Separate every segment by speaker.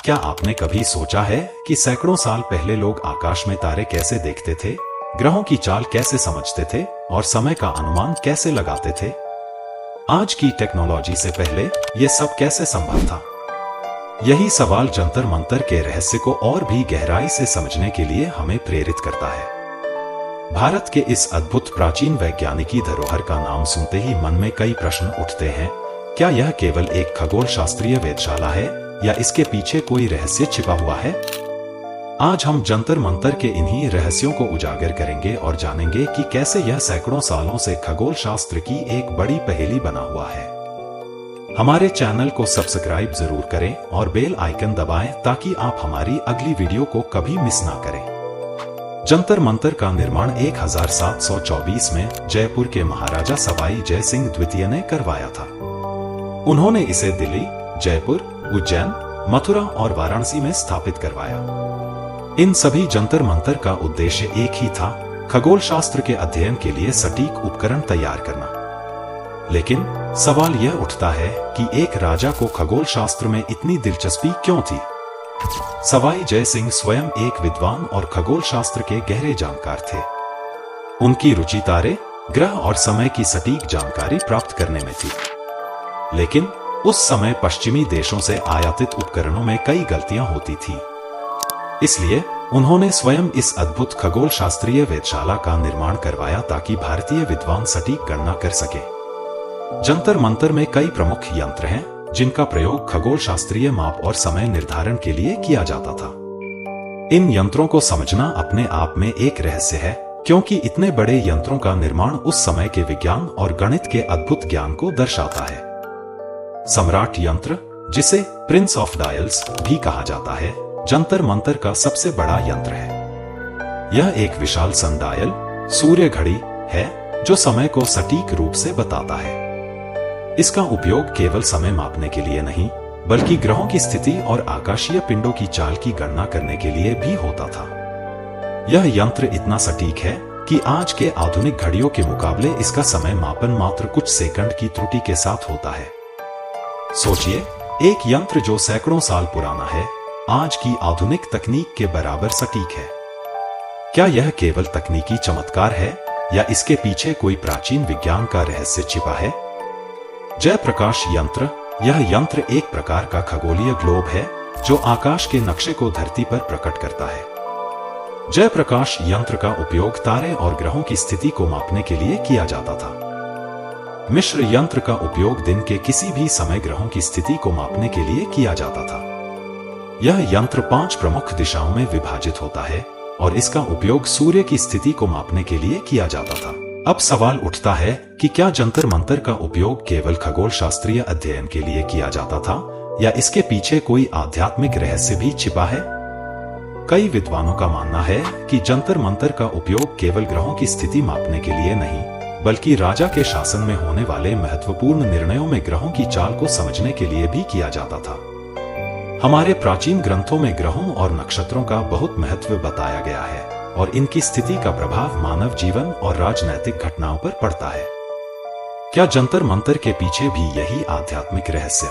Speaker 1: क्या आपने कभी सोचा है कि सैकड़ों साल पहले लोग आकाश में तारे कैसे देखते थे, ग्रहों की चाल कैसे समझते थे और समय का अनुमान कैसे लगाते थे? आज की टेक्नोलॉजी से पहले ये सब कैसे संभव था? यही सवाल जंतर मंतर के रहस्य को और भी गहराई से समझने के लिए हमें प्रेरित करता है। भारत के इस अद्भुत प्राचीन वैज्ञानिकी धरोहर का नाम सुनते ही मन में कई प्रश्न उठते हैं। क्या यह केवल एक खगोल शास्त्रीय वेधशाला है या इसके पीछे कोई रहस्य छिपा हुआ है? आज हम जंतर मंतर के इन्हीं रहस्यों को उजागर करेंगे और जानेंगे कि कैसे यह सैकड़ों सालों से खगोल शास्त्र की एक बड़ी पहेली बना हुआ है। हमारे चैनल को सब्सक्राइब जरूर करें और बेल आइकन दबाएं ताकि आप हमारी अगली वीडियो को कभी मिस ना करें। जंतर मंतर का निर्माण 1724 में जयपुर के महाराजा सवाई जय सिंह द्वितीय ने करवाया था। उन्होंने इसे दिल्ली, जयपुर, उज्जैन, मथुरा और वाराणसी में स्थापित करवाया। इन सभी जंतर मंतर का उद्देश्य एक ही था, खगोल शास्त्र के अध्ययन के लिए सटीक उपकरण तैयार करना। लेकिन सवाल यह उठता है कि एक राजा को खगोल शास्त्र में इतनी दिलचस्पी क्यों थी? सवाई जय सिंह स्वयं एक विद्वान और खगोल शास्त्र के गहरे जानकार थे। उनकी रुचि तारे, ग्रह और समय की सटीक जानकारी प्राप्त करने में थी। लेकिन उस समय पश्चिमी देशों से आयातित उपकरणों में कई गलतियां होती थी। इसलिए उन्होंने स्वयं इस अद्भुत खगोल शास्त्रीय वेधशाला का निर्माण करवाया ताकि भारतीय विद्वान सटीक गणना कर सके। जंतर मंतर में कई प्रमुख यंत्र हैं जिनका प्रयोग खगोल शास्त्रीय माप और समय निर्धारण के लिए किया जाता था। इन यंत्रों को समझना अपने आप में एक रहस्य है, क्योंकि इतने बड़े यंत्रों का निर्माण उस समय के विज्ञान और गणित के अद्भुत ज्ञान को दर्शाता है। सम्राट यंत्र, जिसे प्रिंस ऑफ डायल्स भी कहा जाता है, जंतर मंतर का सबसे बड़ा यंत्र है। यह एक विशाल सनडायल सूर्य घड़ी है जो समय को सटीक रूप से बताता है। इसका उपयोग केवल समय मापने के लिए नहीं, बल्कि ग्रहों की स्थिति और आकाशीय पिंडों की चाल की गणना करने के लिए भी होता था। यह यंत्र इतना सटीक है कि आज के आधुनिक घड़ियों के मुकाबले इसका समय मापन मात्र कुछ सेकंड की त्रुटि के साथ होता है। सोचिए, एक यंत्र जो सैकड़ों साल पुराना है, आज की आधुनिक तकनीक के बराबर सटीक है। क्या यह केवल तकनीकी चमत्कार है या इसके पीछे कोई प्राचीन विज्ञान का रहस्य छिपा है? जय प्रकाश यंत्र, यह यंत्र एक प्रकार का खगोलीय ग्लोब है जो आकाश के नक्शे को धरती पर प्रकट करता है। जय प्रकाश यंत्र का उपयोग तारे और ग्रहों की स्थिति को मापने के लिए किया जाता था। मिश्र यंत्र का उपयोग दिन के किसी भी समय ग्रहों की स्थिति को मापने के लिए किया जाता था। यह यंत्र 5 प्रमुख दिशाओं में विभाजित होता है और इसका उपयोग सूर्य की स्थिति को मापने के लिए किया जाता था। अब सवाल उठता है कि क्या जंतर मंतर का उपयोग केवल खगोल शास्त्रीय अध्ययन के लिए किया जाता था या इसके पीछे कोई आध्यात्मिक रहस्य भी छिपा है? कई विद्वानों का मानना है कि जंतर मंतर का उपयोग केवल ग्रहों की स्थिति मापने के लिए नहीं, बल्कि राजा के शासन में होने वाले महत्वपूर्ण निर्णयों में ग्रहों की चाल को समझने के लिए भी किया जाता था। हमारे प्राचीन ग्रंथों में ग्रहों और नक्षत्रों का बहुत महत्व बताया गया है और इनकी स्थिति का प्रभाव मानव जीवन और राजनैतिक घटनाओं पर पड़ता है। क्या जंतर मंतर के पीछे भी यही आध्यात्मिक रहस्य?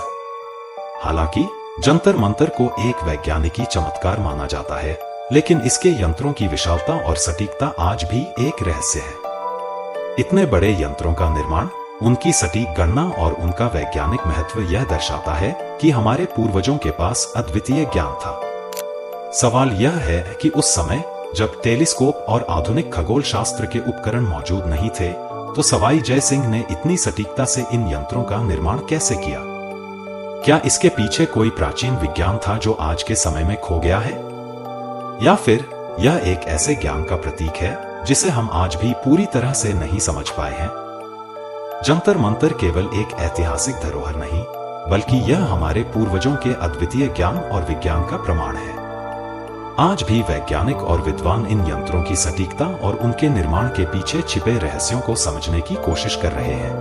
Speaker 1: हालांकि जंतर मंतर को एक वैज्ञानिकी चमत्कार माना जाता है, लेकिन इसके यंत्रों की विशालता और सटीकता आज भी एक रहस्य है। इतने बड़े यंत्रों का निर्माण, उनकी सटीक गणना और उनका वैज्ञानिक महत्व यह दर्शाता है कि हमारे पूर्वजों के पास अद्वितीय ज्ञान था। सवाल यह है कि उस समय जब टेलीस्कोप और आधुनिक खगोल शास्त्र के उपकरण मौजूद नहीं थे, तो सवाई जय सिंह ने इतनी सटीकता से इन यंत्रों का निर्माण कैसे किया? क्या इसके पीछे कोई प्राचीन विज्ञान था जो आज के समय में खो गया है? या फिर यह एक ऐसे ज्ञान का प्रतीक है जिसे हम आज भी पूरी तरह से नहीं समझ पाए हैं? जंतर मंतर केवल एक ऐतिहासिक धरोहर नहीं, बल्कि यह हमारे पूर्वजों के अद्वितीय ज्ञान और विज्ञान का प्रमाण है। आज भी वैज्ञानिक और विद्वान इन यंत्रों की सटीकता और उनके निर्माण के पीछे छिपे रहस्यों को समझने की कोशिश कर रहे हैं।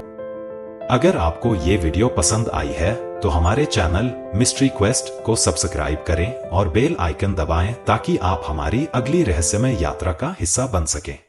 Speaker 1: अगर आपको ये वीडियो पसंद आई है तो हमारे चैनल मिस्ट्री क्वेस्ट को सब्सक्राइब करें और बेल आइकन दबाएं ताकि आप हमारी अगली रहस्यमय यात्रा का हिस्सा बन सकें।